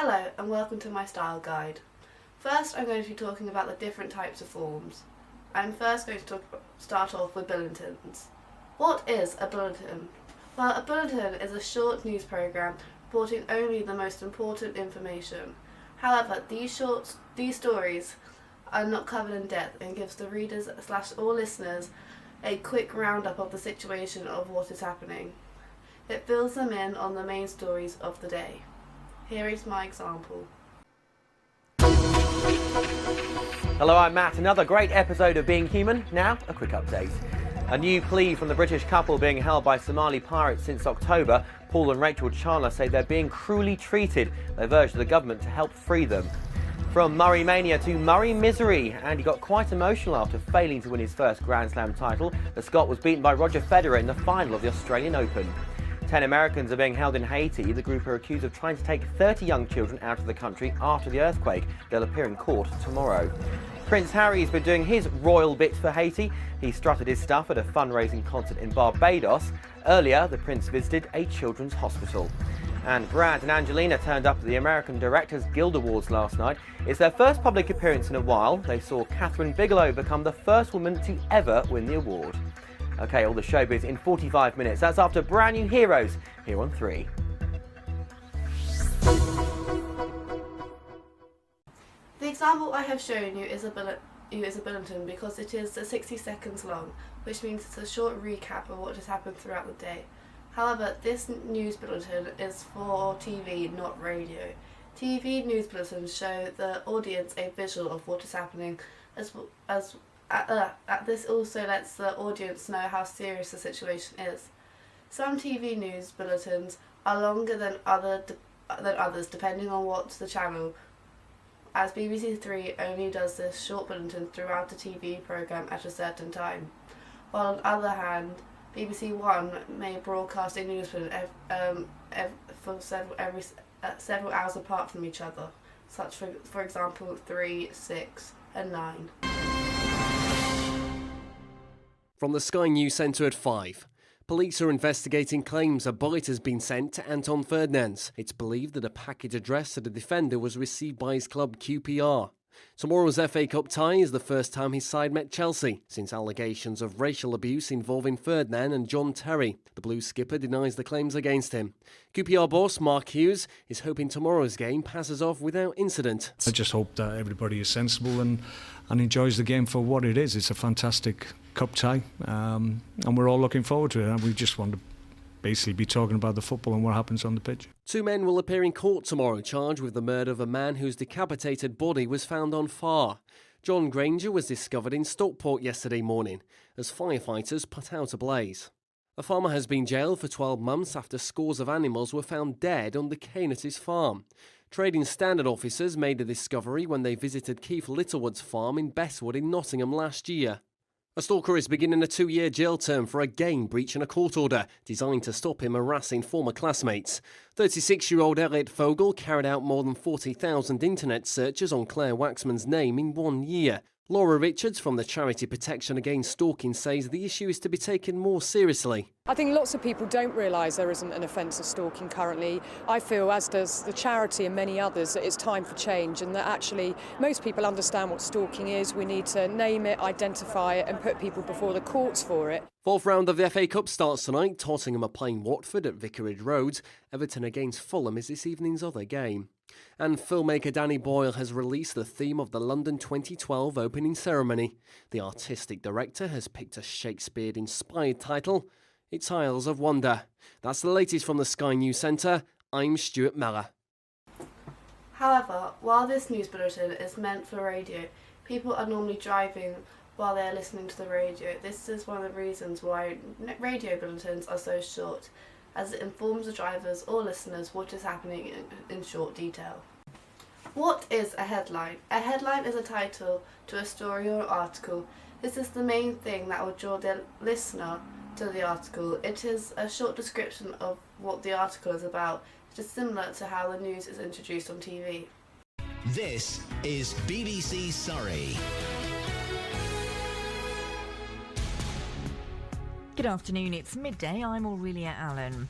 Hello and welcome to my style guide. First I'm going to be talking about the different types of forms. I'm first going to start off with bulletins. What is a bulletin? Well, a bulletin is a short news programme reporting only the most important information. However, these stories are not covered in depth and gives the readers / all listeners a quick roundup of the situation of what is happening. It fills them in on the main stories of the day. Here is my example. Hello, I'm Matt. Another great episode of Being Human. Now, a quick update. A new plea from the British couple being held by Somali pirates since October. Paul and Rachel Chandler say they're being cruelly treated. They've urged the government to help free them. From Murray Mania to Murray Misery, and he got quite emotional after failing to win his first Grand Slam title. The Scot was beaten by Roger Federer in the final of the Australian Open. 10 Americans are being held in Haiti. The group are accused of trying to take 30 young children out of the country after the earthquake. They'll appear in court tomorrow. Prince Harry's been doing his royal bit for Haiti. He strutted his stuff at a fundraising concert in Barbados. Earlier, the Prince visited a children's hospital. And Brad and Angelina turned up at the American Directors Guild Awards last night. It's their first public appearance in a while. They saw Catherine Bigelow become the first woman to ever win the award. OK, all the showbiz in 45 minutes. That's after Brand New Heroes here on 3. The example I have shown you is a bulletin because it is 60 seconds long, which means it's a short recap of what has happened throughout the day. However, this news bulletin is for TV, not radio. TV news bulletins show the audience a visual of what is happening, this also lets the audience know how serious the situation is. Some TV news bulletins are longer than others depending on what's the channel, as BBC Three only does this short bulletin throughout the TV programme at a certain time, while on the other hand, BBC One may broadcast a news bulletin for several hours apart from each other, such for example 3, 6 and 9. From the Sky News Centre at 5. Police are investigating claims a bullet has been sent to Anton Ferdinand. It's believed that a package addressed to the defender was received by his club QPR. Tomorrow's FA Cup tie is the first time his side met Chelsea since allegations of racial abuse involving Ferdinand and John Terry. The Blues skipper denies the claims against him. QPR boss Mark Hughes is hoping tomorrow's game passes off without incident. I just hope that everybody is sensible and enjoys the game for what it is. It's a fantastic cup tie and we're all looking forward to it, and we just want to basically be talking about the football and what happens on the pitch. 2 men will appear in court tomorrow charged with the murder of a man whose decapitated body was found on Far. John Granger was discovered in Stockport yesterday morning as firefighters put out a blaze. A farmer has been jailed for 12 months after scores of animals were found dead on the Canetis farm. Trading Standard officers made the discovery when they visited Keith Littlewood's farm in Bestwood in Nottingham last year. A stalker is beginning a 2-year jail term for again breaching a court order designed to stop him harassing former classmates. 36-year-old Elliot Fogel carried out more than 40,000 internet searches on Claire Waxman's name in 1 year. Laura Richards from the charity Protection Against Stalking says the issue is to be taken more seriously. I think lots of people don't realise there isn't an offence of stalking currently. I feel, as does the charity and many others, that it's time for change and that actually most people understand what stalking is. We need to name it, identify it and put people before the courts for it. 4th round of the FA Cup starts tonight. Tottenham are playing Watford at Vicarage Road. Everton against Fulham is this evening's other game. And filmmaker Danny Boyle has released the theme of the London 2012 opening ceremony. The artistic director has picked a Shakespeare-inspired title. It's Isles of Wonder. That's the latest from the Sky News Centre. I'm Stuart Meller. However, while this news bulletin is meant for radio, people are normally driving while they're listening to the radio. This is one of the reasons why radio bulletins are so short, as it informs the drivers or listeners what is happening in short detail. What is a headline? A headline is a title to a story or article. This is the main thing that will draw the listener to the article. It is a short description of what the article is about. It is similar to how the news is introduced on TV. This is BBC Surrey. Good afternoon, it's midday. I'm Aurelia Allen.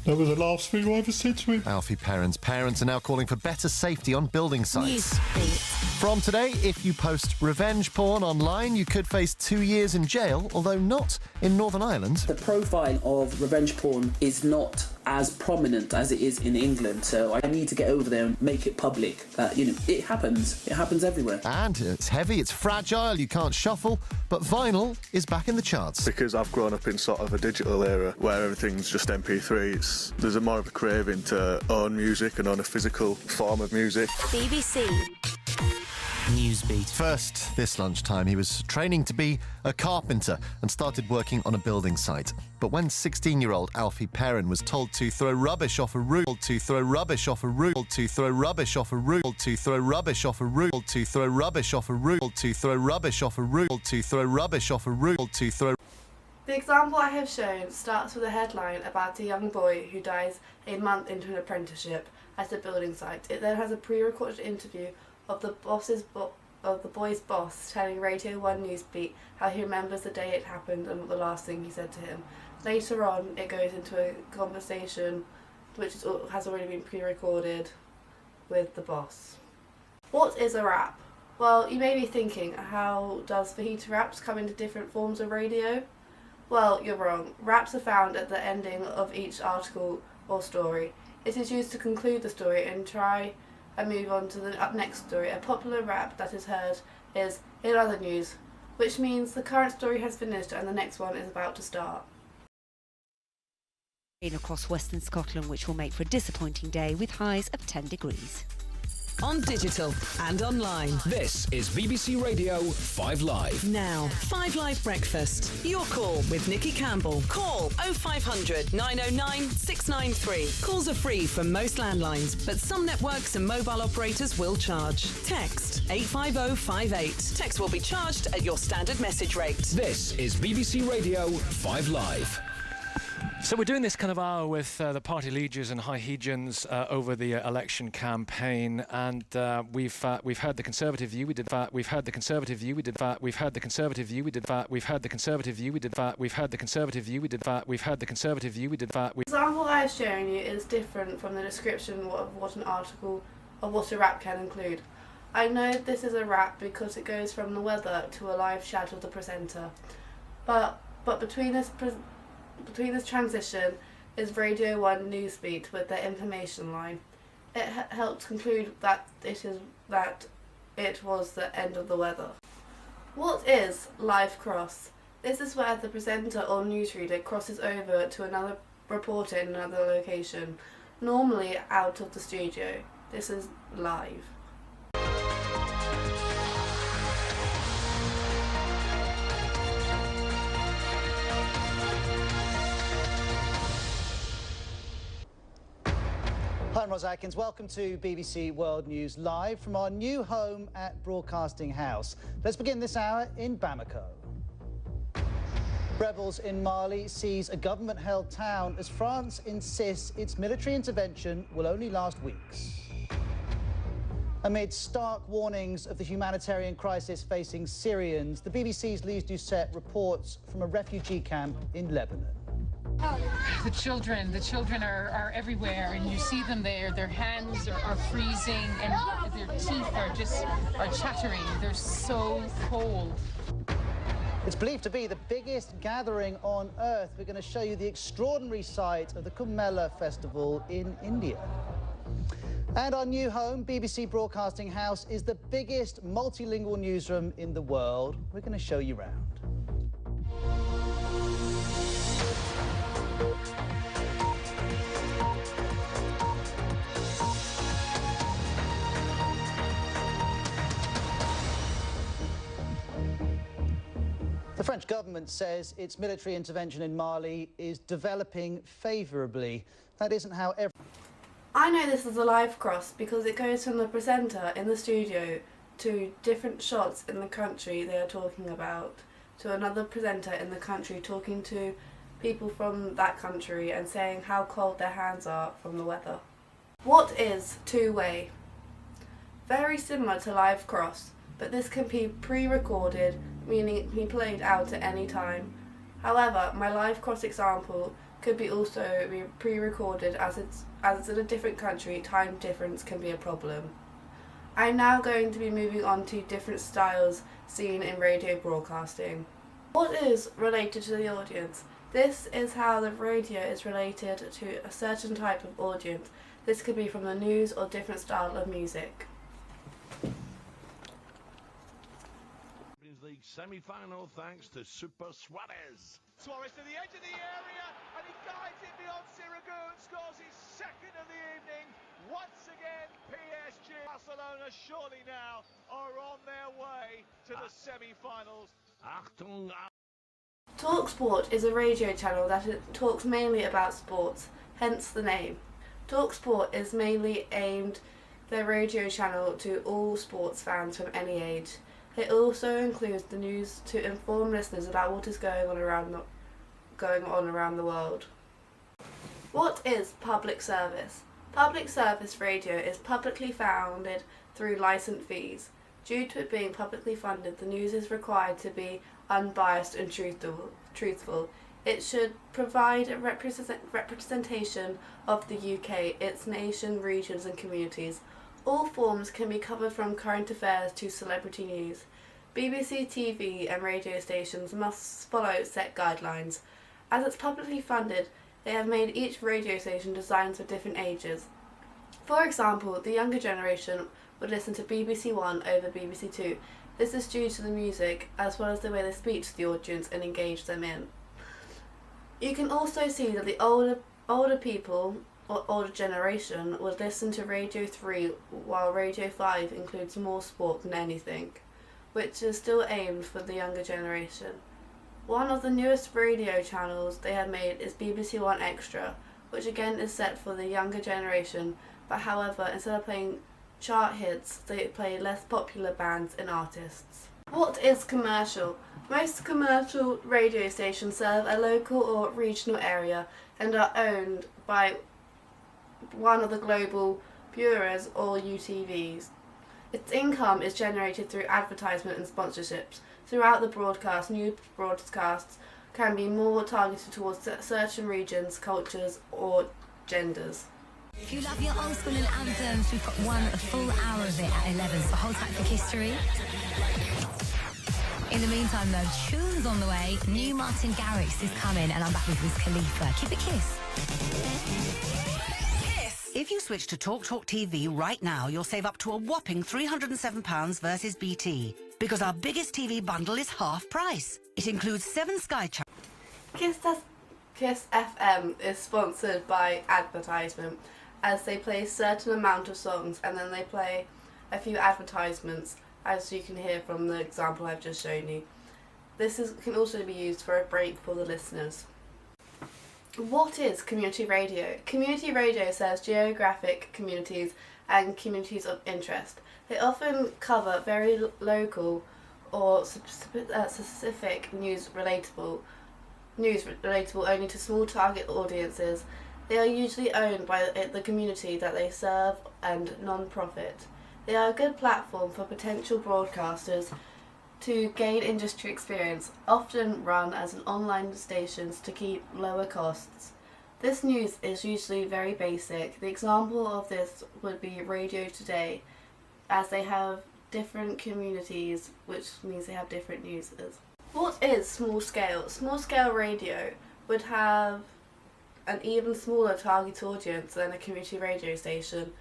That was the last thing I ever said to him. Alfie Perrin's parents are now calling for better safety on building sites. From today, if you post revenge porn online, you could face 2 years in jail, although not in Northern Ireland. The profile of revenge porn is not as prominent as it is in England, so I need to get over there and make it public that, it happens. It happens everywhere. And it's heavy, it's fragile, you can't shuffle, but vinyl is back in the charts. Because I've grown up in sort of a digital era where everything's just MP3, there's more of a craving to own music and own a physical form of music. BBC Newsbeat. First, this lunchtime, he was training to be a carpenter and started working on a building site. But when 16-year-old Alfie Perrin was told to throw rubbish off a roof, to throw rubbish off a roof, to throw rubbish off a roof, to throw rubbish off a roof, to throw rubbish off a roof, to throw rubbish off a roof, to throw rubbish off a roof, to throw... The example I have shown starts with a headline about a young boy who dies a month into an apprenticeship at a building site. It then has a pre-recorded interview of the boy's boss telling Radio 1 Newsbeat how he remembers the day it happened and what the last thing he said to him. Later on, it goes into a conversation which has already been pre-recorded with the boss. What is a rap? Well, you may be thinking, how does fajita raps come into different forms of radio? Well, you're wrong. Raps are found at the ending of each article or story. It is used to conclude the story and try and move on to the next story. A popular rap that is heard is in other news, which means the current story has finished and the next one is about to start. Across Western Scotland, which will make for a disappointing day with highs of 10 degrees. On digital and online. This is BBC Radio 5 Live. Now, 5 Live Breakfast. Your call with Nikki Campbell. Call 0500 909 693. Calls are free from most landlines, but some networks and mobile operators will charge. Text 85058. Text will be charged at your standard message rate. This is BBC Radio 5 Live. So we're doing this kind of hour with the party leaders and high hegians over the election campaign, and we've heard the Conservative view. We've heard the Conservative view. We've heard the Conservative view. We've heard the Conservative view. We've heard the Conservative view. We've heard the Conservative view. The example I have shown you is different from the description of what an article of what a rap can include. I know this is a rap because it goes from the weather to a live shout of the presenter, but between this transition is Radio 1 Newsbeat with their information line. It helped conclude that it was the end of the weather. What is live cross? This is where the presenter or newsreader crosses over to another reporter in another location, normally out of the studio. This is live. Hi, I'm Ros Atkins. Welcome to BBC World News Live from our new home at Broadcasting House. Let's begin this hour in Bamako. Rebels in Mali seize a government-held town as France insists its military intervention will only last weeks. Amid stark warnings of the humanitarian crisis facing Syrians, the BBC's Lise Doucet reports from a refugee camp in Lebanon. The children are everywhere, and you see them there. Their hands are freezing, and their teeth are chattering. They're so cold. It's believed to be the biggest gathering on Earth. We're going to show you the extraordinary sight of the Kumbh Mela festival in India. And our new home, BBC Broadcasting House, is the biggest multilingual newsroom in the world. We're going to show you around. The French government says its military intervention in Mali is developing favourably. That isn't how every... I know this is a live cross because it goes from the presenter in the studio to different shots in the country they are talking about, to another presenter in the country talking to people from that country and saying how cold their hands are from the weather. What is two-way? Very similar to live cross, but this can be pre-recorded, meaning it can be played out at any time. However, my live cross example could be also be pre-recorded as it's in a different country. Time difference can be a problem. I'm now going to be moving on to different styles seen in radio broadcasting. What is related to the audience? This is how the radio is related to a certain type of audience. This could be from the news or different style of music. Champions League semi-final thanks to Super Suarez. Suarez to the edge of the area and he guides it beyond Sirigu and scores his second of the evening. Once again, PSG. Barcelona surely now are on their way to the semi-finals. Achtung! TalkSport is a radio channel that talks mainly about sports, hence the name. TalkSport is mainly aimed their radio channel to all sports fans from any age. It also includes the news to inform listeners about what is going on around the world. What is public service? Public service radio is publicly funded through licence fees. Due to it being publicly funded, the news is required to be unbiased and truthful. It should provide a representation of the UK, its nation, regions and communities. All forms can be covered from current affairs to celebrity news. BBC TV and radio stations must follow set guidelines. As it's publicly funded, they have made each radio station designed for different ages. For example, the younger generation would listen to BBC One over BBC Two. This is due to the music, as well as the way they speak to the audience and engage them in. You can also see that the older people, or older generation, would listen to Radio 3, while Radio 5 includes more sport than anything, which is still aimed for the younger generation. One of the newest radio channels they have made is BBC One Extra, which again is set for the younger generation, but however, instead of playing chart hits, they play less popular bands and artists. What is commercial? Most commercial radio stations serve a local or regional area and are owned by one of the global bureaus or UTVs. Its income is generated through advertisement and sponsorships. Throughout the broadcast, new broadcasts can be more targeted towards certain regions, cultures or genders. If you love your old school and anthems, we've got one full hour of it at 11, so hold tight for history. In the meantime, though, tunes on the way. New Martin Garrix is coming, and I'm back with Wiz Khalifa. Keep it Kiss. If you switch to TalkTalk TV right now, you'll save up to a whopping £307 versus BT. Because our biggest TV bundle is half price. It includes 7 Sky channels. Kiss FM is sponsored by advertisement, as they play a certain amount of songs and then they play a few advertisements, as you can hear from the example I've just shown you. This can also be used for a break for the listeners. What is community radio? Community radio serves geographic communities and communities of interest. They often cover very local or specific news relatable only to small target audiences. They are usually owned by the community that they serve and non-profit. They are a good platform for potential broadcasters to gain industry experience, often run as an online stations to keep lower costs. This news is usually very basic. The example of this would be Radio Today, as they have different communities, which means they have different newses. What is small scale? Small scale radio would have an even smaller target audience than a community radio station.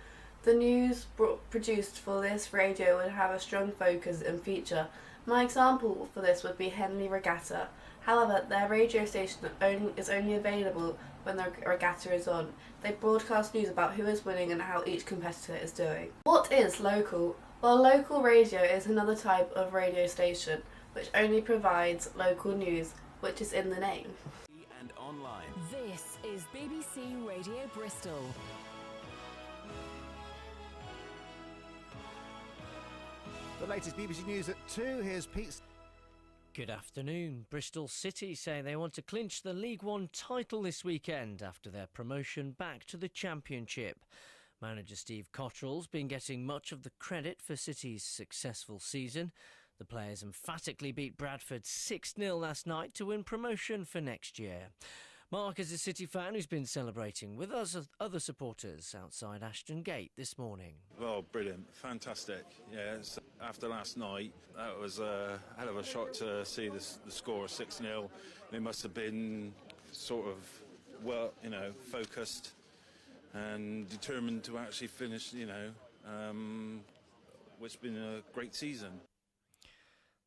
The news produced for this radio would have a strong focus and feature. My example for this would be Henley Regatta. However, their radio station is only available when the regatta is on. They broadcast news about who is winning and how each competitor is doing. What is local? Well, local radio is another type of radio station which only provides local news, which is in the name. And online. This is BBC Radio Bristol. The latest BBC News at 2. Here's Pete. Good afternoon. Bristol City say they want to clinch the League One title this weekend after their promotion back to the Championship. Manager Steve Cottrell's been getting much of the credit for City's successful season. The players emphatically beat Bradford 6-0 last night to win promotion for next year. Mark is a City fan who's been celebrating with us other supporters outside Ashton Gate this morning. Oh, brilliant. Fantastic. Yeah, after last night, that was a hell of a shock to see the score of 6-0. They must have been sort of, well, focused and determined to actually finish, which has been a great season.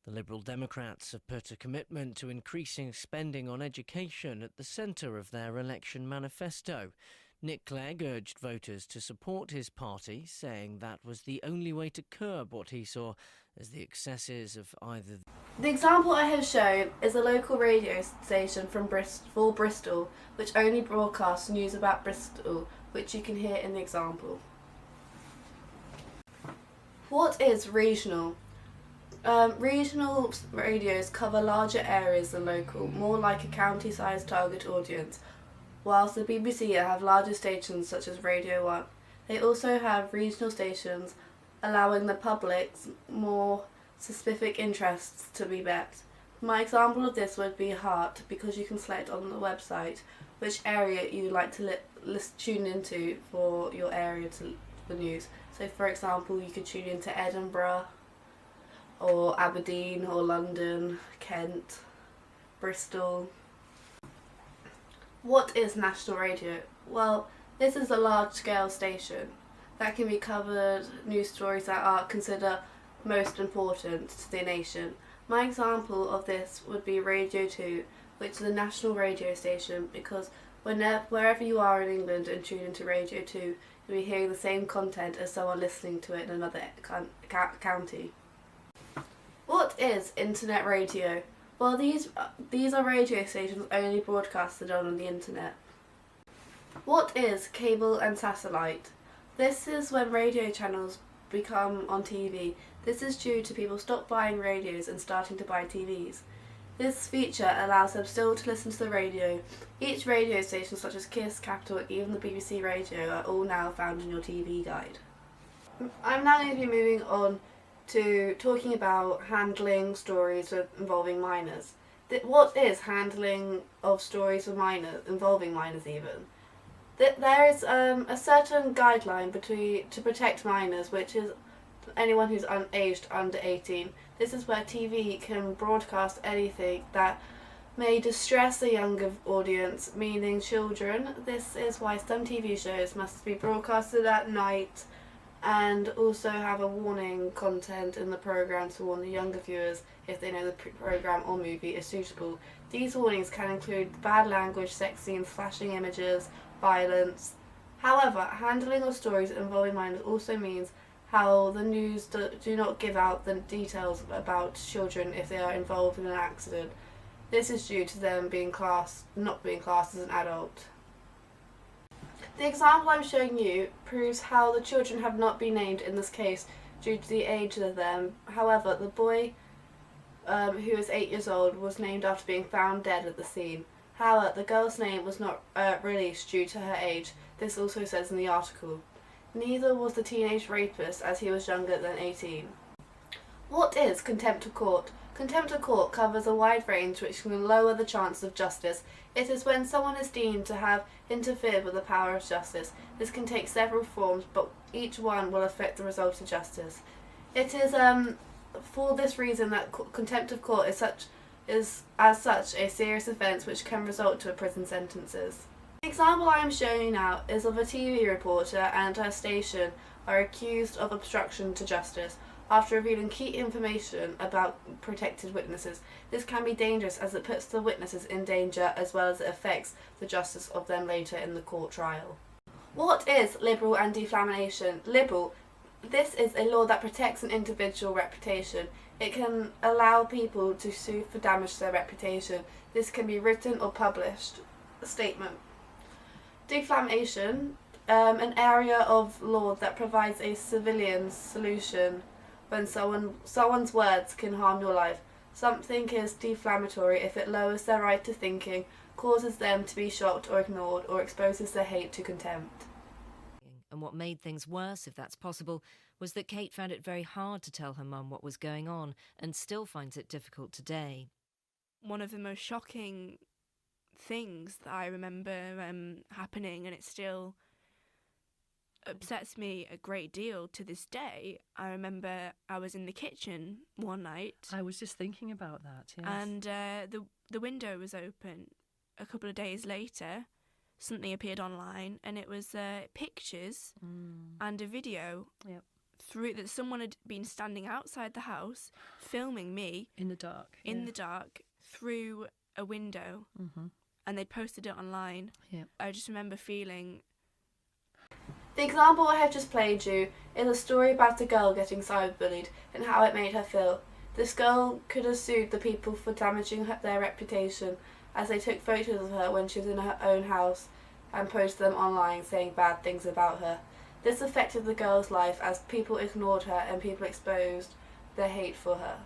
The Liberal Democrats have put a commitment to increasing spending on education at the centre of their election manifesto. Nick Clegg urged voters to support his party, saying that was the only way to curb what he saw as the excesses of either. The example I have shown is a local radio station from Bristol, which only broadcasts news about Bristol, which you can hear in the example. What is regional? Regional radios cover larger areas than local, more like a county-sized target audience, whilst the BBC have larger stations such as Radio 1. They also have regional stations allowing the public's more specific interests to be met. My example of this would be Heart, because you can select on the website which area you would like to tune into for your area to the news. So for example, you could tune into Edinburgh, or Aberdeen, or London, Kent, Bristol. What is national radio? Well, this is a large-scale station that can be covered news stories that are considered most important to the nation. My example of this would be Radio 2, which is a national radio station, because wherever you are in England and tune into Radio 2, you'll be hearing the same content as someone listening to it in another county. What is internet radio? Well, these are radio stations only broadcasted on the internet. What is cable and satellite? This is when radio channels become on TV. This is due to people stop buying radios and starting to buy TVs. This feature allows them still to listen to the radio. Each radio station such as KISS, Capital, and even the BBC Radio are all now found in your TV guide. I'm now going to be moving on to talking about handling stories involving minors. What is handling of stories with minors, involving minors even? There is a certain guideline to protect minors, which is anyone who's aged under 18. This is where TV can broadcast anything that may distress a younger audience, meaning children. This is why some TV shows must be broadcasted at night and also have a warning content in the programme to warn the younger viewers if they know the programme or movie is suitable. These warnings can include bad language, sex scenes, flashing images, violence. However, handling of stories involving minors also means how the news do not give out the details about children if they are involved in an accident. This is due to them not being classed as an adult. The example I'm showing you proves how the children have not been named in this case due to the age of them. However, the boy who is 8 years old was named after being found dead at the scene. However, the girl's name was not released due to her age. This also says in the article. Neither was the teenage rapist, as he was younger than 18. What is contempt of court? Contempt of court covers a wide range which can lower the chances of justice. It is when someone is deemed to have interfered with the power of justice. This can take several forms, but each one will affect the result of justice. It is for this reason that contempt of court is as such a serious offence which can result to a prison sentences. The example I am showing you now is of a TV reporter and her station are accused of obstruction to justice after revealing key information about protected witnesses. This can be dangerous as it puts the witnesses in danger as well as it affects the justice of them later in the court trial. What is libel and defamation? Libel. This is a law that protects an individual reputation. It can allow people to sue for damage to their reputation. This can be written or published. A statement. Defamation, an area of law that provides a civilian solution when someone's words can harm your life. Something is deflammatory if it lowers their right to thinking, causes them to be shocked or ignored, or exposes their hate to contempt. And what made things worse, if that's possible, was that Kate found it very hard to tell her mum what was going on and still finds it difficult today. One of the most shocking things that I remember happening, and it still upsets me a great deal to this day. I remember I was in the kitchen one night. I was just thinking about that, yes. And the window was open. A couple of days later, something appeared online, and it was pictures and a video through that someone had been standing outside the house filming me in the dark. In the dark through a window, and they posted it online. Yeah. I just remember feeling. The example I have just played you is a story about a girl getting cyberbullied and how it made her feel. This girl could have sued the people for damaging their reputation, as they took photos of her when she was in her own house and posted them online saying bad things about her. This affected the girl's life as people ignored her and people exposed their hate for her.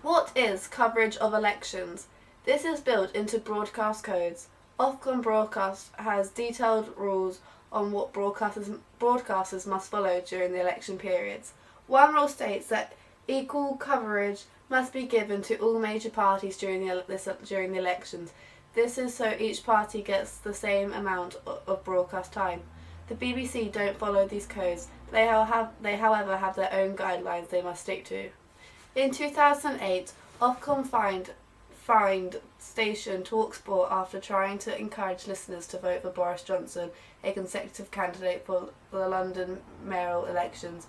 What is coverage of elections? This is built into broadcast codes. Ofcom Broadcast has detailed rules on what broadcasters must follow during the election periods. One rule states that equal coverage must be given to all major parties during the elections. This is so each party gets the same amount of broadcast time. The BBC don't follow these codes. They however have their own guidelines they must stick to. In 2008, Ofcom fined station TalkSport after trying to encourage listeners to vote for Boris Johnson, a Conservative candidate for the London mayoral elections,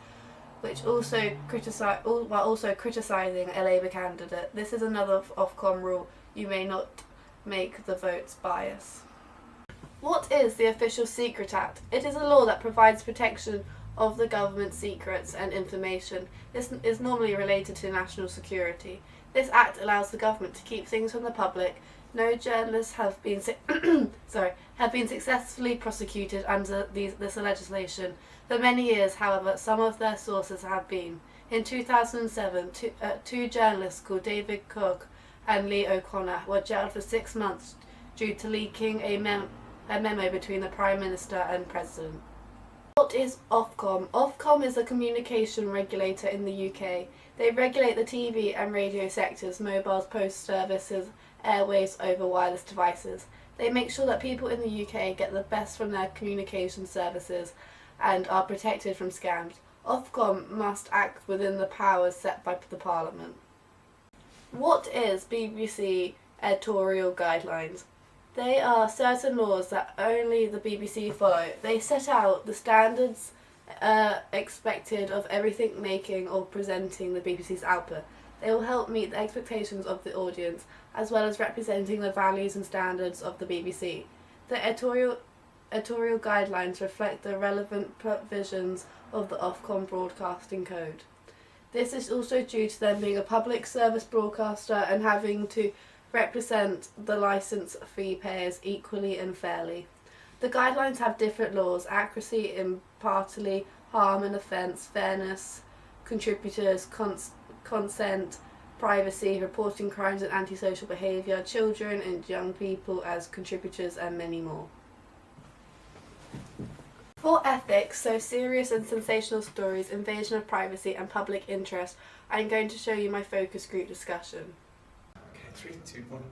which also criticising a Labour candidate. This is another Ofcom rule. You may not make the votes bias. What is the Official Secret Act? It is a law that provides protection of the government's secrets and information. This is normally related to national security. This act allows the government to keep things from the public. No journalists have been successfully prosecuted under this legislation. For many years, however, some of their sources have been. In 2007, two journalists called David Cook and Lee O'Connor were jailed for 6 months due to leaking a memo between the Prime Minister and President. What is Ofcom? Ofcom is a communication regulator in the UK. They regulate the TV and radio sectors, mobiles, post services, airwaves over wireless devices. They make sure that people in the UK get the best from their communication services and are protected from scams. Ofcom must act within the powers set by the Parliament. What is BBC editorial guidelines? They are certain laws that only the BBC follow. They set out the standards expected of everything making or presenting the BBC's output. They will help meet the expectations of the audience, as well as representing the values and standards of the BBC. The editorial guidelines reflect the relevant provisions of the Ofcom Broadcasting Code. This is also due to them being a public service broadcaster and having to represent the licence fee payers equally and fairly. The guidelines have different laws: accuracy, impartiality, harm and offence, fairness, contributors, consent, privacy, reporting crimes and antisocial behaviour, children and young people as contributors, and many more. For ethics, so serious and sensational stories, invasion of privacy and public interest, I'm going to show you my focus group discussion. 3, 2, 1.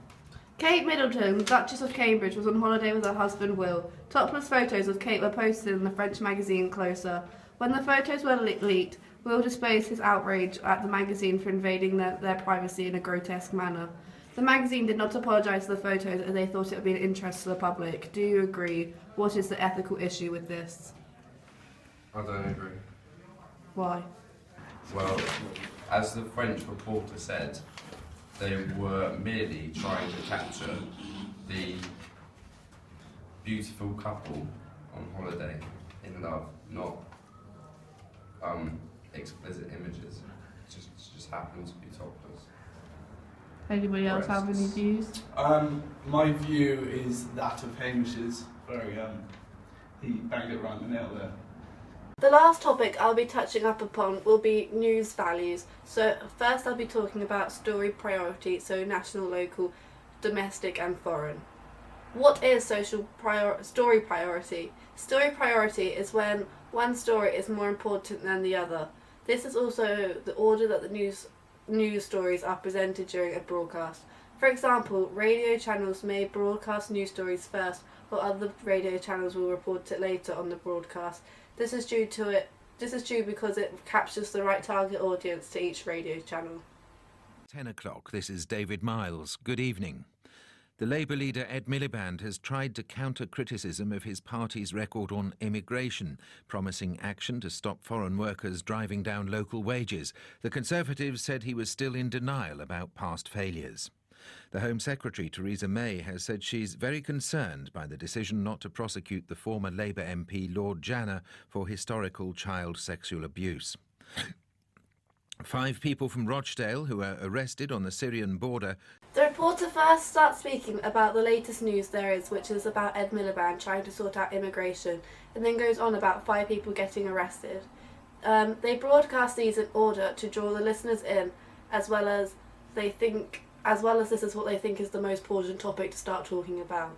Kate Middleton, Duchess of Cambridge, was on holiday with her husband Will. Topless photos of Kate were posted in the French magazine Closer. When the photos were leaked, Will displayed his outrage at the magazine for invading their privacy in a grotesque manner. The magazine did not apologise for the photos as they thought it would be an interest to the public. Do you agree? What is the ethical issue with this? I don't agree. Why? Well, as the French reporter said, they were merely trying to capture the beautiful couple on holiday in love, not explicit images. Just happened to be topless. Anybody else have any views? My view is that of Hamish's. He banged it right in the nail there. The last topic I'll be touching up upon will be news values. So first I'll be talking about story priority, so national, local, domestic and foreign. What is story priority? Story priority is when one story is more important than the other. This is also the order that the news stories are presented during a broadcast. For example, radio channels may broadcast news stories first, while other radio channels will report it later on the broadcast. This is due because it captures the right target audience to each radio channel. 10 o'clock, this is David Miles. Good evening. The Labour leader Ed Miliband has tried to counter criticism of his party's record on immigration, promising action to stop foreign workers driving down local wages. The Conservatives said he was still in denial about past failures. The Home Secretary, Theresa May, has said she's very concerned by the decision not to prosecute the former Labour MP Lord Janner for historical child sexual abuse. 5 people from Rochdale who were arrested on the Syrian border. The reporter first starts speaking about the latest news there is, which is about Ed Miliband trying to sort out immigration, and then goes on about 5 people getting arrested. They broadcast these in order to draw the listeners in, as well as this is what they think is the most important topic to start talking about.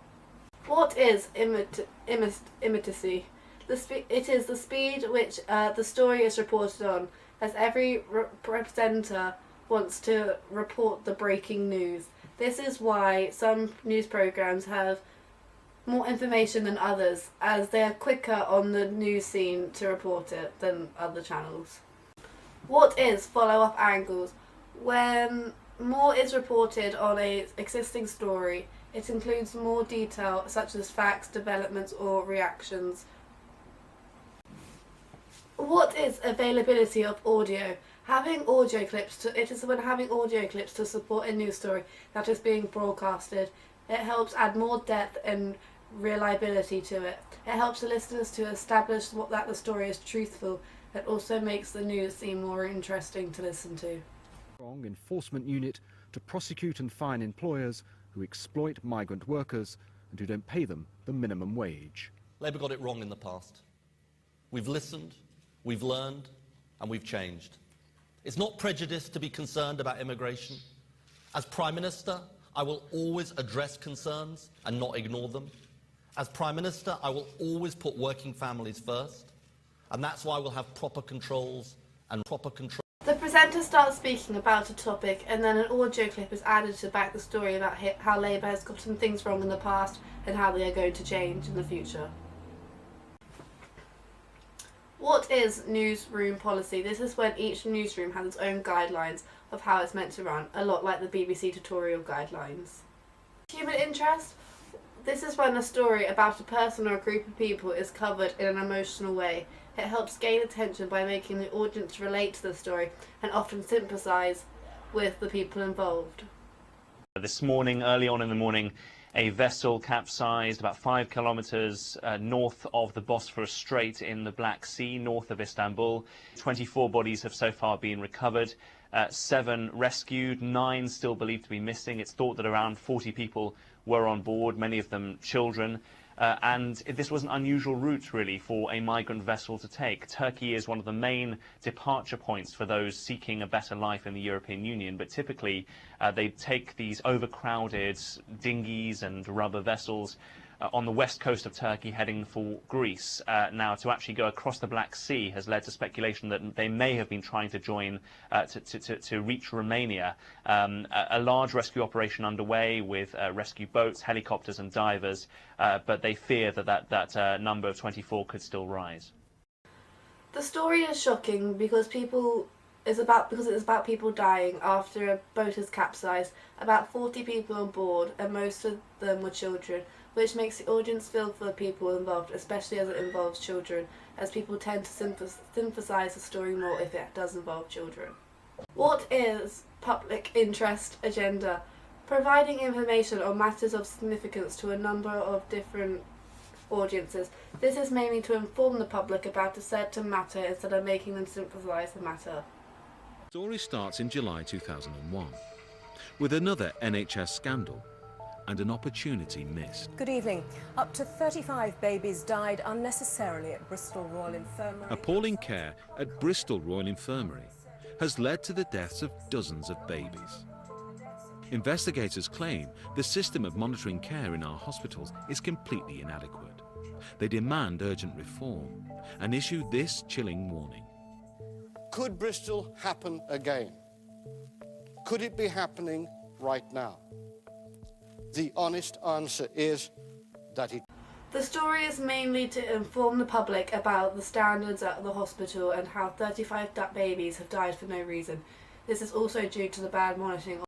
What is immediacy? It is the speed which the story is reported on, as every presenter wants to report the breaking news. This is why some news programmes have more information than others, as they are quicker on the news scene to report it than other channels. What is follow-up angles? When more is reported on an existing story, it includes more detail such as facts, developments or reactions. What is availability of audio? Having audio clips it is when having audio clips to support a news story that is being broadcasted. It helps add more depth and reliability to it. It helps the listeners to establish that the story is truthful. It also makes the news seem more interesting to listen to. Strong enforcement unit to prosecute and fine employers who exploit migrant workers and who don't pay them the minimum wage. Labour got it wrong in the past. We've listened, we've learned, and we've changed. It's not prejudice to be concerned about immigration. As Prime Minister, I will always address concerns and not ignore them. As Prime Minister, I will always put working families first, and that's why we'll have proper controls and proper control. The presenter starts speaking about a topic, and then an audio clip is added to back the story about how Labour has gotten things wrong in the past and how they are going to change in the future. What is newsroom policy? This is when each newsroom has its own guidelines of how it's meant to run, a lot like the BBC tutorial guidelines. Human interest? This is when a story about a person or a group of people is covered in an emotional way. It helps gain attention by making the audience relate to the story and often sympathise with the people involved. This morning, early on in the morning, a vessel capsized about 5 kilometres north of the Bosphorus Strait in the Black Sea, north of Istanbul. 24 bodies have so far been recovered, 7 rescued, 9 still believed to be missing. It's thought that around 40 people were on board, many of them children. And this was an unusual route, really, for a migrant vessel to take. Turkey is one of the main departure points for those seeking a better life in the European Union, but typically they take these overcrowded dinghies and rubber vessels on the west coast of Turkey heading for Greece. Now, to actually go across the Black Sea has led to speculation that they may have been trying to join to reach Romania. A large rescue operation underway with rescue boats, helicopters and divers, but they fear that number of 24 could still rise. The story is shocking because it is about people dying after a boat has capsized, about 40 people on board, and most of them were children, which makes the audience feel for the people involved, especially as it involves children, as people tend to sympathise the story more if it does involve children. What is public interest agenda? Providing information on matters of significance to a number of different audiences. This is mainly to inform the public about a certain matter instead of making them sympathise the matter. The story starts in July 2001 with another NHS scandal and an opportunity missed. Good evening. Up to 35 babies died unnecessarily at Bristol Royal Infirmary. Appalling care at Bristol Royal Infirmary has led to the deaths of dozens of babies. Investigators claim the system of monitoring care in our hospitals is completely inadequate. They demand urgent reform and issue this chilling warning. Could Bristol happen again? Could it be happening right now? The honest answer is that it... The story is mainly to inform the public about the standards at the hospital and how 35 babies have died for no reason. This is also due to the bad monitoring